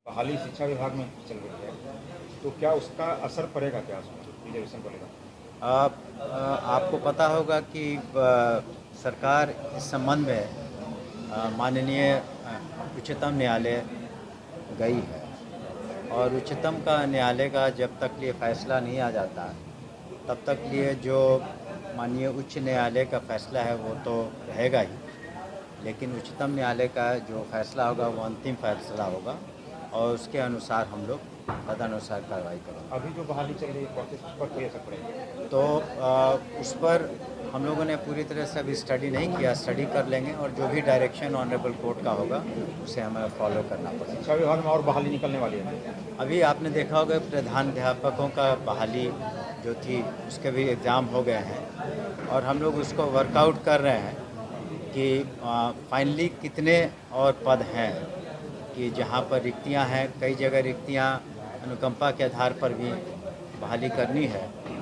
बहाली शिक्षा विभाग में चल रही है, तो क्या उसका असर पड़ेगा क्या उसमें रिजर्वेशन को लेकर? आप आपको पता होगा कि सरकार इस संबंध में माननीय उच्चतम न्यायालय गई है और उच्चतम का न्यायालय का जब तक ये फैसला नहीं आ जाता तब तक लिए जो माननीय उच्च न्यायालय का फैसला है वो तो रहेगा ही, लेकिन उच्चतम न्यायालय का जो फैसला होगा वो अंतिम फैसला होगा और उसके अनुसार हम लोग तदनुसार कार्रवाई करेंगे। अभी जो बहाली चल रही है प्रोसेस, उस पर कोई असर पड़ेगा? तो उस पर हम लोगों ने पूरी तरह से अभी स्टडी नहीं किया, स्टडी कर लेंगे और जो भी डायरेक्शन ऑनरेबल कोर्ट का होगा उसे हमें फॉलो करना पड़ेगा। शिक्षा विभाग में और बहाली निकलने वाली है? अभी आपने देखा होगा प्रधानाध्यापकों का बहाली जो थी उसके भी एग्ज़ाम हो गए हैं और हम लोग उसको वर्कआउट कर रहे हैं कि फाइनली कितने और पद हैं, कि जहाँ पर रिक्तियाँ हैं, कई जगह रिक्तियाँ अनुकंपा के आधार पर भी बहाली करनी है,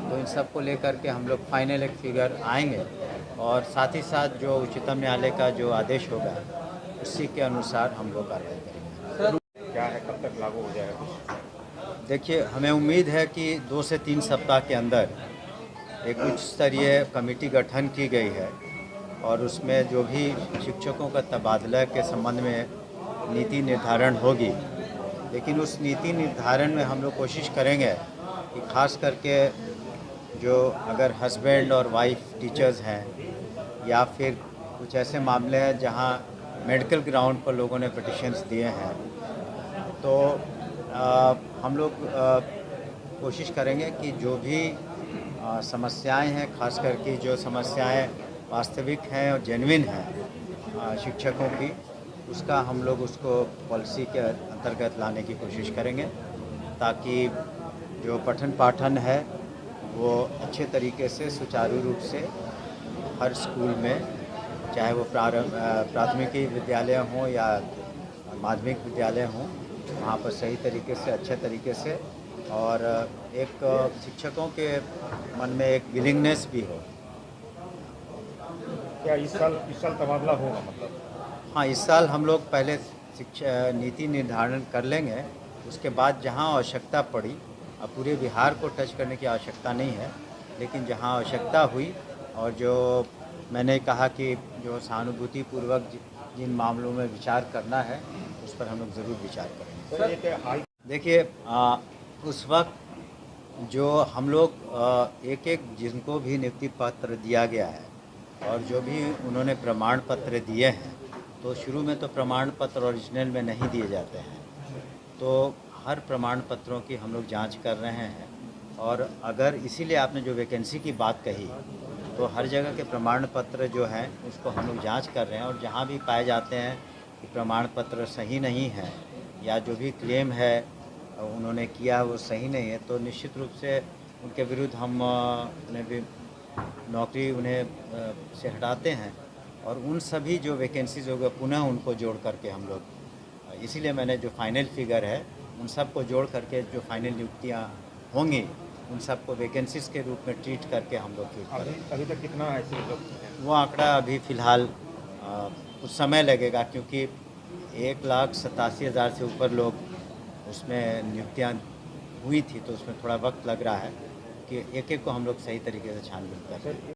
तो इन सब को लेकर के हम लोग फाइनल एक फिगर आएंगे और साथ ही साथ जो उच्चतम न्यायालय का जो आदेश होगा उसी के अनुसार हम लोग कार्रवाई करेंगे। क्या है, कब तक लागू हो जाएगा कुछ? देखिए, हमें उम्मीद है कि 2 से 3 सप्ताह के अंदर एक उच्च स्तरीय कमेटी गठन की गई है और उसमें जो भी शिक्षकों का तबादला के संबंध में नीति निर्धारण होगी, लेकिन उस नीति निर्धारण में हम लोग कोशिश करेंगे कि खास करके जो अगर हस्बैंड और वाइफ टीचर्स हैं या फिर कुछ ऐसे मामले हैं जहां मेडिकल ग्राउंड पर लोगों ने पिटिशन्स दिए हैं, तो हम लोग कोशिश करेंगे कि जो भी समस्याएं हैं, खास करके जो समस्याएं वास्तविक हैं और जेन्युइन हैं शिक्षकों की, उसका हम लोग उसको पॉलिसी के अंतर्गत लाने की कोशिश करेंगे ताकि जो पठन पाठन है वो अच्छे तरीके से सुचारू रूप से हर स्कूल में, चाहे वो प्राथमिक विद्यालय हों या माध्यमिक विद्यालय हों, वहाँ पर सही तरीके से, अच्छे तरीके से और एक शिक्षकों के मन में एक विलिंगनेस भी हो। क्या इस साल तबादला होगा मतलब? हाँ, इस साल हम लोग पहले शिक्षा नीति निर्धारण कर लेंगे, उसके बाद जहाँ आवश्यकता पड़ी, अब पूरे बिहार को टच करने की आवश्यकता नहीं है, लेकिन जहाँ आवश्यकता हुई और जो मैंने कहा कि जो सहानुभूतिपूर्वक जिन मामलों में विचार करना है उस पर हम लोग ज़रूर विचार करेंगे। देखिए, उस वक्त जो हम लोग एक जिनको भी नियुक्ति पत्र दिया गया है और जो भी उन्होंने प्रमाण पत्र दिए हैं, तो शुरू में तो प्रमाण पत्र ओरिजिनल में नहीं दिए जाते हैं, तो हर प्रमाण पत्रों की हम लोग जांच कर रहे हैं और अगर इसीलिए आपने जो वैकेंसी की बात कही, तो हर जगह के प्रमाण पत्र जो हैं उसको हम लोग जांच कर रहे हैं और जहां भी पाए जाते हैं कि प्रमाण पत्र सही नहीं है या जो भी क्लेम है उन्होंने किया वो सही नहीं है, तो निश्चित रूप से उनके विरुद्ध हम उन्हें भी नौकरी से हटाते हैं और उन सभी जो वैकेंसीज होगा पुनः उनको जोड़ करके हम लोग, इसीलिए मैंने जो फाइनल फिगर है उन सब को जोड़ करके जो फाइनल नियुक्तियाँ होंगी उन सबको वैकेंसीज के रूप में ट्रीट करके हम लोग फिर अभी तक कितना ऐसे लोग? वो आंकड़ा अभी फ़िलहाल कुछ समय लगेगा, क्योंकि 1,87,000 से ऊपर लोग उसमें नियुक्तियाँ हुई थी, तो उसमें थोड़ा वक्त लग रहा है कि एक-एक को हम लोग सही तरीके से छानबीन कर रहे हैं।